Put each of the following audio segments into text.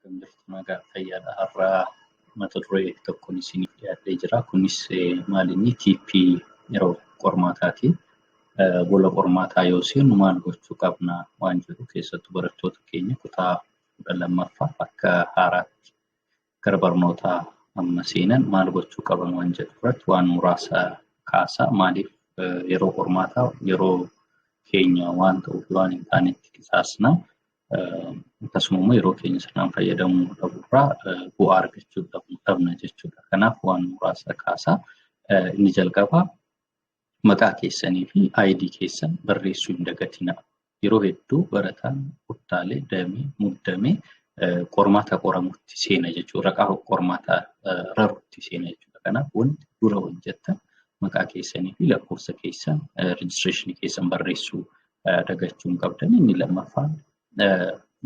Nagaa fayyaadha har'aa mata duree tokkoon isiniif dhiyaatee jira. Kunis maalinni TP yeroo qormaataati. Gola qormaataa yoo seenu maal gochuu qabna waan jedhu keessattuu barattoota keenya kutaa 12ffaa akka haaraatti gara barnootaa amma seenan maal gochuu qaban waan jedhu irratti waan muraasa kaasaa. Maaliif yeroo qormaataa yeroo keenya waan ta'uuf waan hin taanetti qisaasna. Akkasuma yeroo keenya sanaan fayyadamuu dhabuurraa bu'aa argachuu dhabna jechuudha. Kanaaf waan muraasa kaasaa. Inni jalqabaa maqaa keessanii fi ID keessan barreessuu hin dagatina. Yeroo hedduu barataan kuttaalee damee muddamee qormaata qoramutti seena jechuudha. Raqaa qormaata rarutti seena jechuudha. Kanaaf wanti dura hojjettan maqaa keessanii fi lakkoofsa keessan registration keessan barreessuu dagachuu hin qabdan. Inni lammaffaan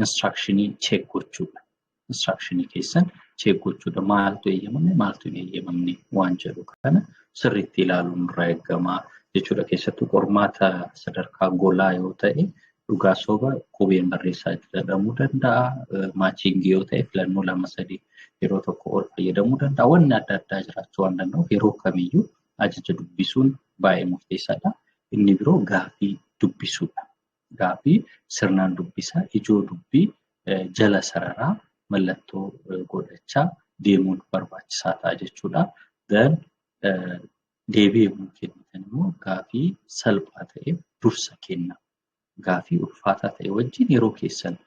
instructionii check gochuudha. Instructionii keessan check gochuudha. Maaltu eeyyamame maaltu hin eeyyamamne waan jedhu kana sirriitti ilaaluun irraa eegama jechuudha. Keessattuu qormaata sadarkaa golaa yoo ta'e dhugaa soba qubeen barreessaa jedhamuu danda'a. Maachingii yoo ta'e filannoo 2-3 yeroo tokko ol fayyadamuu danda'a. Wanni adda addaa jiraachuu waan danda'uuf yeroo kamiyyuu ajaja dubbisuun baay'ee murteessaadha. Inni biroo gaafii dubbisuudha. Gaafii sirnaan dubbisaa ijoo dubbii jala sararaa mallattoo godhachaa deemuun barbaachisaa ta'a jechuudha. Deebii yommuu kennitan immoo gaafii salphaa ta'e dursa kenna. Gaafii ulfaataa ta'e wajjin yeroo keessan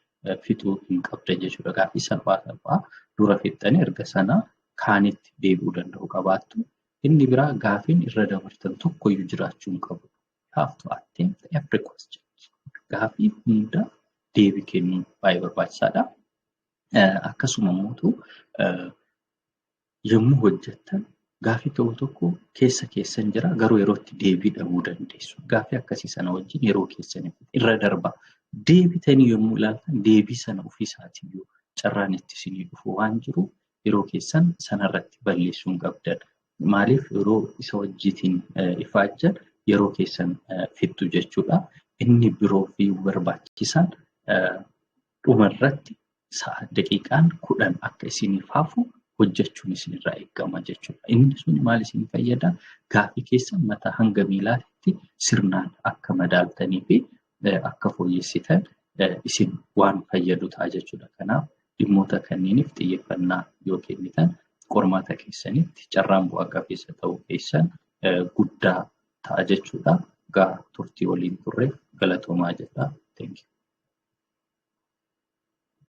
fixuu hin qabdan jechuudha. Gaafii salphaa dura fixxanii erga sana kaanitti deebi'uu danda'u qabaattu. Inni biraa gaafiin irra dabartan tokkoyyuu jiraachuu hin qabu. Have to attempt every question. Gaafii hunda deebii kennuun baay'ee barbaachisaadha. Akkasuma immoo yommuu hojjettan gaafii tokko keessa keessan jira garuu yerootti deebii dhabuu dandeessu. Gaafii akkasii sana wajjin yeroo keessan irra darba. Deebitanii yommuu ilaaltan deebii sana ofiisaatiin carraan itti isinii dhufu waan jiru yeroo keessan sanarratti balleessuu hin qabdan. Maaliif yeroo isa wajjitiin ifaajjan yeroo keessan fixxu jechuudha. Inni biroo fi barbaachisan dhumarratti daqiiqaan 10 akka isiniif hafu hojjechuun isinirraa eegama jechuudha. Inni sun maal isin fayyada? Gaafii keessan mataa hanga miilaatti sirnaan akka madaaltanii fi akka fooyyessitan isin waan fayyadu ta'a jechuudha. Kanaaf dhimmoota kanneeniif xiyyeeffannaa yoo kennitan qormaata keessanitti carraan bu'aa qabeessa ta'uu keessan guddaa ta'a jechuudha. Turtii waliin turreef galatoomaa jedha. Thank you.